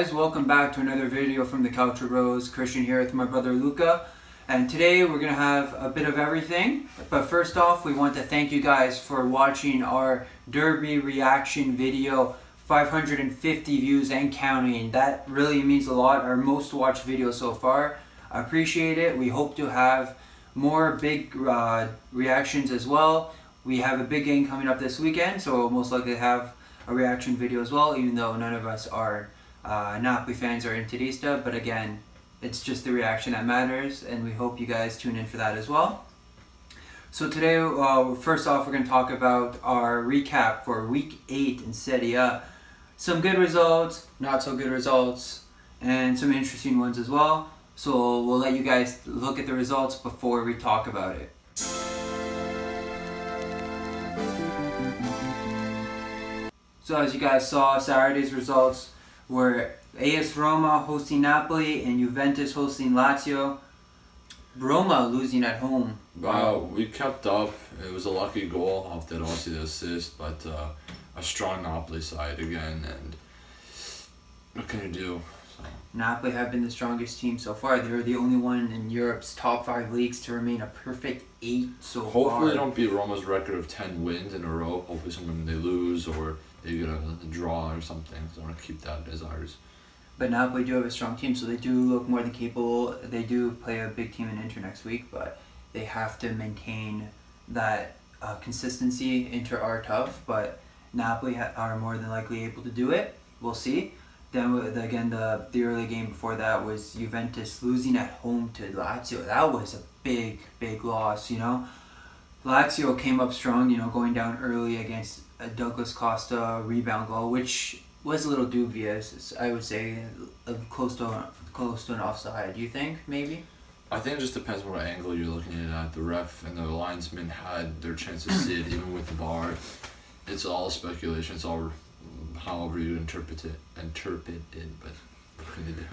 guys, welcome back to another video from the Calcio Bros. Christian here with my brother Luca, and today we're going to have a bit of everything. But first off, we want to thank you guys for watching our Derby reaction video. 550 views and counting. That really means a lot. Our most watched video so far. I appreciate it. We hope to have more big reactions as well. We have a big game coming up this weekend, so we'll most likely have a reaction video as well, even though none of us are Napoli fans or Interista. But again, it's just the reaction that matters, and we hope you guys tune in for that as well. So today, first off, we're going to talk about our recap for Week 8 in Serie A. Some good results, not so good results, and some interesting ones as well. So we'll let you guys look at the results before we talk about it. So as you guys saw, Saturday's results were AS Roma hosting Napoli and Juventus hosting Lazio. Roma losing at home. Wow, we kept up. It was a lucky goal off that Rossi the assist, but a strong Napoli side again, and what can you do? So. Napoli have been the strongest team so far. They're the only one in Europe's top 5 leagues to remain a perfect 8 so far. Hopefully they don't beat Roma's record of 10 wins in a row. Hopefully sometime they lose or they get a draw or something. So I want to keep that as ours. But Napoli do have a strong team, so they do look more than capable. They do play a big team in Inter next week, but they have to maintain that consistency. Inter are tough, but Napoli are more than likely able to do it. We'll see. Then again, the early game before that was Juventus losing at home to Lazio. That was a big loss, you know. Lazio came up strong, you know, going down early against a Douglas Costa rebound goal, which was a little dubious. I would say close to an offside. Do you think maybe? I think it just depends on what angle you're looking at. The ref and the linesman had their chance to see it, even with the VAR. It's all speculation. It's all however you interpret it. But what can you do?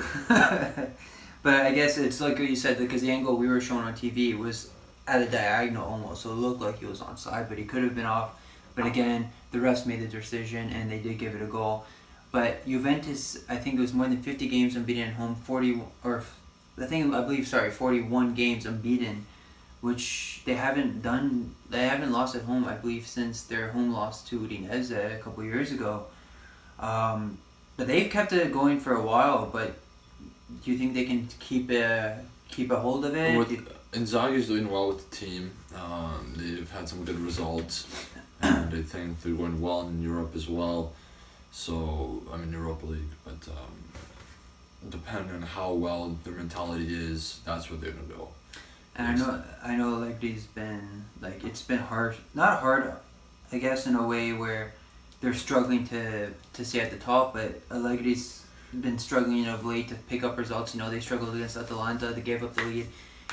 But I guess it's like what you said, because the angle we were shown on TV was at a diagonal almost, so it looked like he was onside, but he could have been off. But again, the refs made the decision and they did give it a goal. But Juventus, I think it was more than 50 games unbeaten at home, 41 games unbeaten, which they haven't done. They haven't lost at home, I believe, since their home loss to Udinese a couple years ago. But they've kept it going for a while. But do you think they can keep a hold of it? Inzaghi's doing well with the team. They've had some good results, and I think they're going well in Europe as well. So, I mean, Europa League, but depending on how well their mentality is, that's where they're going to go. And I know Allegri's been, it's been hard, not hard, I guess, in a way where they're struggling to stay at the top, but Allegri's been struggling of late to pick up results. You know, they struggled against Atalanta, they gave up the lead.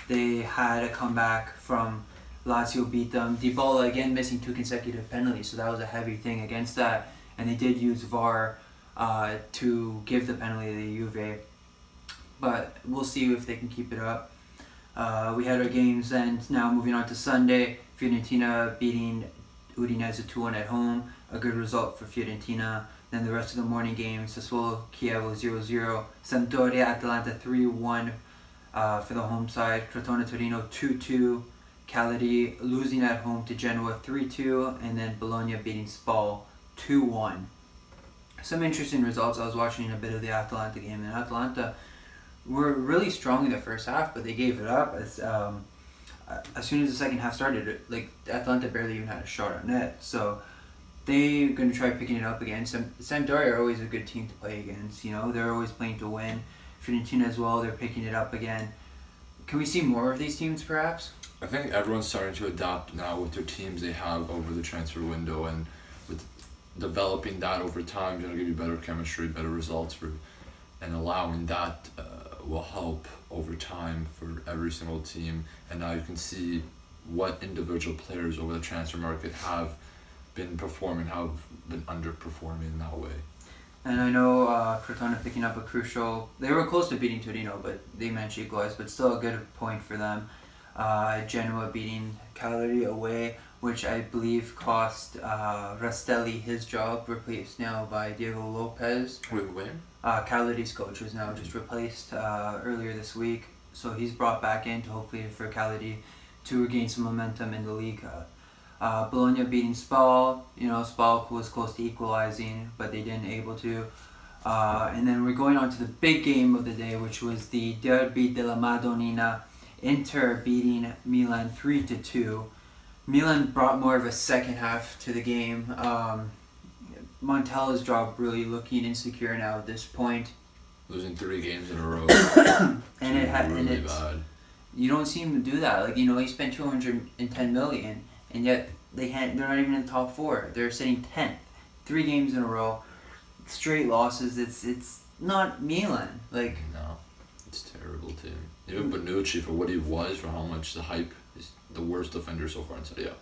They had a comeback from Lazio, beat them. Dybala again missing 2 consecutive penalties, so that was a heavy thing against that. And they did use VAR to give the penalty to Juve. But we'll see if they can keep it up. We had our games, and now moving on to Sunday, Fiorentina beating Udinese 2-1 at home. A good result for Fiorentina. Then the rest of the morning games, Sassuolo, Chievo 0-0. Sampdoria, Atalanta 3-1 for the home side. Crotone, Torino 2-2. Cagliari losing at home to Genoa 3-2. And then Bologna beating Spal 2-1. Some interesting results. I was watching a bit of the Atalanta game, and Atalanta were really strong in the first half, but they gave it up as soon as the second half started. Atalanta barely even had a shot on net, so they're going to try picking it up again. Sampdoria are always a good team to play against. You know, they're always playing to win. Fiorentina as well, they're picking it up again. Can we see more of these teams, perhaps? I think everyone's starting to adapt now with their teams they have over the transfer window, and with developing that over time, going to give you better chemistry, better results, and allowing that will help over time for every single team. And now you can see what individual players over the transfer market have been performing, have been underperforming in that way. And I know Crotone picking up a crucial. They were close to beating Torino, but they managed to equalize. But still a good point for them. Genoa beating Cagliari away, which I believe cost Rastelli his job, replaced now by Diego Lopez. Wait, when? Cagliari's coach was now just replaced earlier this week, so he's brought back in to hopefully for Cagliari to regain some momentum in the league. Bologna beating Spal. Spal was close to equalizing, but they didn't able to. And then we're going on to the big game of the day, which was the Derby della Madonnina. Inter beating Milan 3-2. Milan brought more of a second half to the game. Montella's job really looking insecure now at this point. Losing 3 games in a row. and it's bad. You don't see him do that. He spent 210 million, and yet they're not even in the top 4. They're sitting 10th. 3 games in a row, straight losses. It's not Milan. No, it's a terrible team. Even Bonucci, for what he was, for how much the hype, is the worst defender so far in Serie A.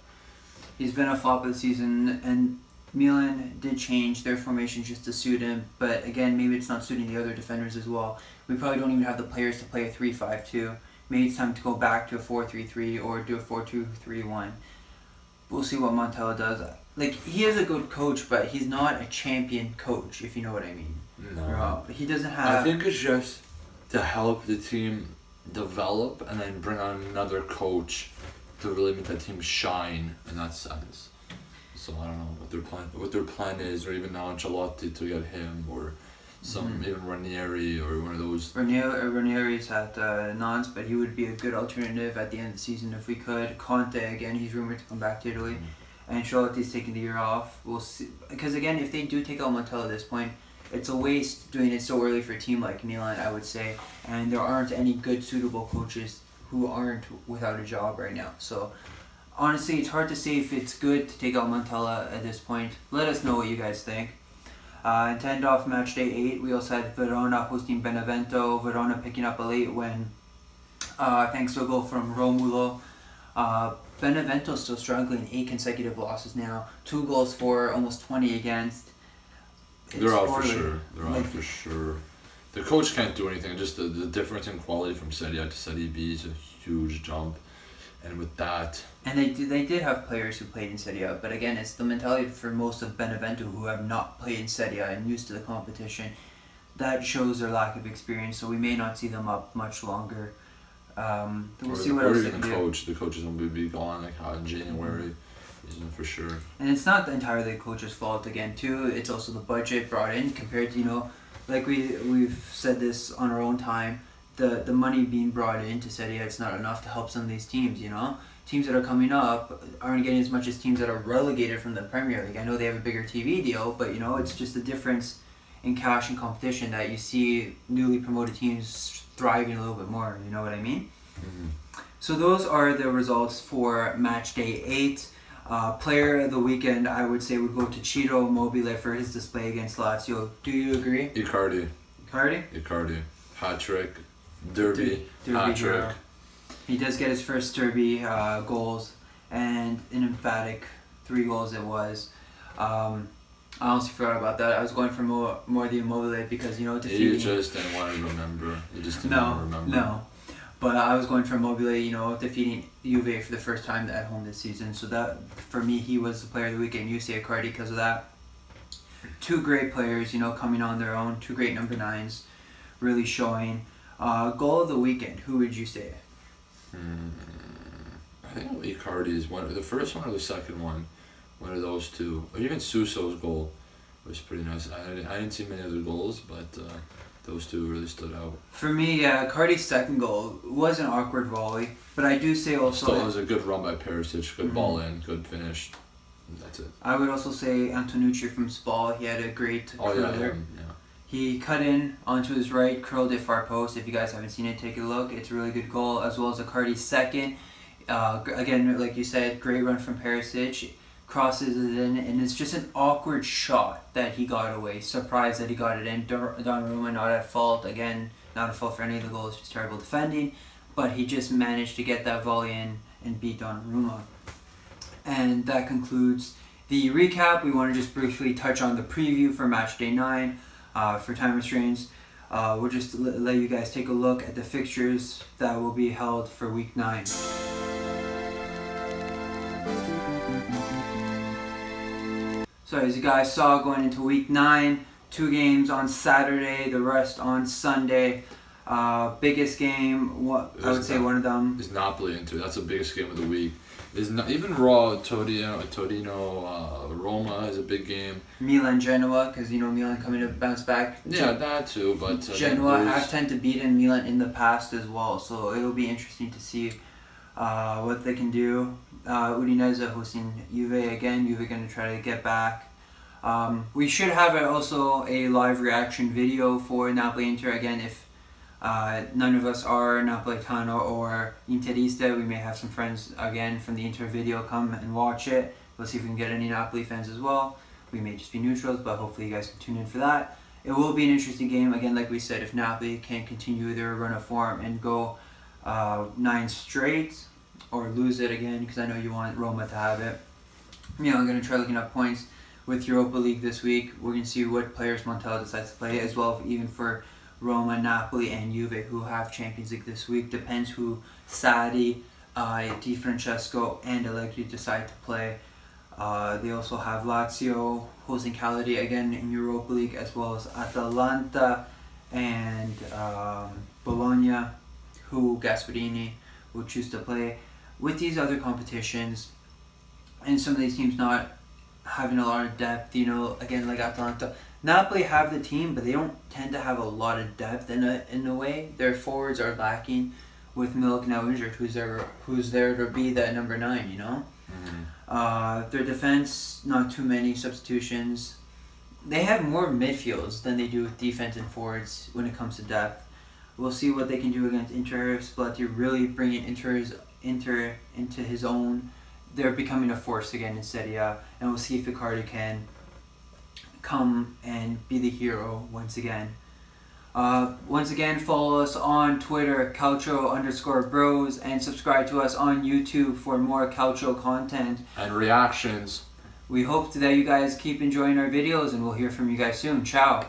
He's been a flop of the season, and Milan did change their formation just to suit him, but again, maybe it's not suiting the other defenders as well. We probably don't even have the players to play a 3-5-2. Maybe it's time to go back to a 4-3-3 or do a 4-2-3-1. We'll see what Montella does. He is a good coach, but he's not a champion coach, if you know what I mean. No. He doesn't have... I think it's just to help the team develop and then bring on another coach to really make that team shine in that sense. So I don't know what their plan is, or even now Ancelotti to get him, or even Ranieri, or one of those. Ranieri's at Nantes, but he would be a good alternative at the end of the season if we could. Conte, again, he's rumored to come back to Italy. Ancelotti's taking the year off. We'll see. Because again, if they do take out Montella at this point, it's a waste doing it so early for a team like Milan, I would say. And there aren't any good suitable coaches who aren't without a job right now. So honestly, it's hard to say if it's good to take out Montella at this point. Let us know what you guys think. And to end off Matchday 8, we also had Verona hosting Benevento. Verona picking up a late win thanks to a goal from Romulo. Benevento still struggling, 8 consecutive losses now. 2 goals for, almost 20 against. They're out for sure. They're out for sure. The coach can't do anything. Just the difference in quality from Serie A to Serie B is a huge jump. And with that... And they did have players who played in Serie A, but again, it's the mentality for most of Benevento who have not played in Serie A and used to the competition. That shows their lack of experience, so we may not see them up much longer. We'll see what else they can do. The coach is going to be gone in January, for sure. And it's not entirely the coach's fault again, too. It's also the budget brought in compared to, like we've said this on our own time, the money being brought into Serie A, it's not enough to help some of these teams, Teams that are coming up aren't getting as much as teams that are relegated from the Premier League. I know they have a bigger TV deal, but it's just the difference in cash and competition that you see newly promoted teams thriving a little bit more, you know what I mean? Mm-hmm. So those are the results for match day 8. Player of the weekend, I would say, would go to Ciro Immobile for his display against Lazio. Do you agree? Icardi. Hat-trick. Derby hat-trick. Hero. He does get his first Derby goals, and an emphatic 3 goals it was. I honestly forgot about that. I was going for more the Immobile because, defeating... You just didn't want to remember. You just didn't want to remember. No. But I was going for Immobile, defeating Juve for the first time at home this season. So that, for me, he was the player of the weekend. You say Icardi because of that. 2 great players, coming on their own. 2 great number 9s, really showing. Goal of the weekend, who would you say? I think Icardi is the first one or the second one. One of those 2. Or even Suso's goal was pretty nice. I didn't see many other goals, but those 2 really stood out. For me, Icardi's second goal was an awkward volley, but I do say also... Still, it was a good run by Perisic, good ball in, good finish. That's it. I would also say Antonucci from Spal, he had a great curler. Yeah. He cut in onto his right, curled it far post. If you guys haven't seen it, take a look. It's a really good goal, as well as Icardi's second. Again, like you said, great run from Perisic. Crosses it in, and it's just an awkward shot that he got away. Surprised that he got it in. Donnarumma not at fault. Again, not at fault for any of the goals, just terrible defending. But he just managed to get that volley in and beat Donnarumma. And that concludes the recap. We want to just briefly touch on the preview for match day 9 for time restraints. We'll just let you guys take a look at the fixtures that will be held for week 9. So as you guys saw, going into week 9, 2 games on Saturday, the rest on Sunday. Biggest game, I would say one of them is Napoli Inter. That's the biggest game of the week. Is not even Raw Torino Roma is a big game. Milan Genoa, because Milan coming to bounce back. Yeah, that too. But Genoa have tend to beat in Milan in the past as well, so it'll be interesting to see what they can do. Udinese hosting Juve again. Juve going to try to get back. We should have also a live reaction video for Napoli Inter again. If none of us are Napolitano or Interista, we may have some friends again from the Inter video come and watch it. We'll see if we can get any Napoli fans as well. We may just be neutrals, but hopefully you guys can tune in for that. It will be an interesting game. Again, like we said, if Napoli can continue their run of form and go 9 straight or lose it again, because I know you want Roma to have it. I'm going to try looking up points with Europa League this week. We're going to see what players Montella decides to play, as well even for Roma, Napoli, and Juve, who have Champions League this week. Depends who Sarri, Di Francesco, and Allegri decide to play. They also have Lazio hosting Cagliari again in Europa League, as well as Atalanta and Bologna, who Gasperini will choose to play. With these other competitions, and some of these teams not having a lot of depth, again like Atalanta, Napoli have the team, but they don't tend to have a lot of depth in a way. Their forwards are lacking, with Milik now injured, who's there to be that number 9, Mm-hmm. Their defense, not too many substitutions. They have more midfields than they do with defense and forwards when it comes to depth. We'll see what they can do against Inter. Spalletti really bringing Inter into his own. They're becoming a force again in Serie A, and we'll see if Icardi can come and be the hero once again. Once again, follow us on Twitter, Calcio_bros, and subscribe to us on YouTube for more Calcio content and reactions. We hope that you guys keep enjoying our videos, and we'll hear from you guys soon. Ciao.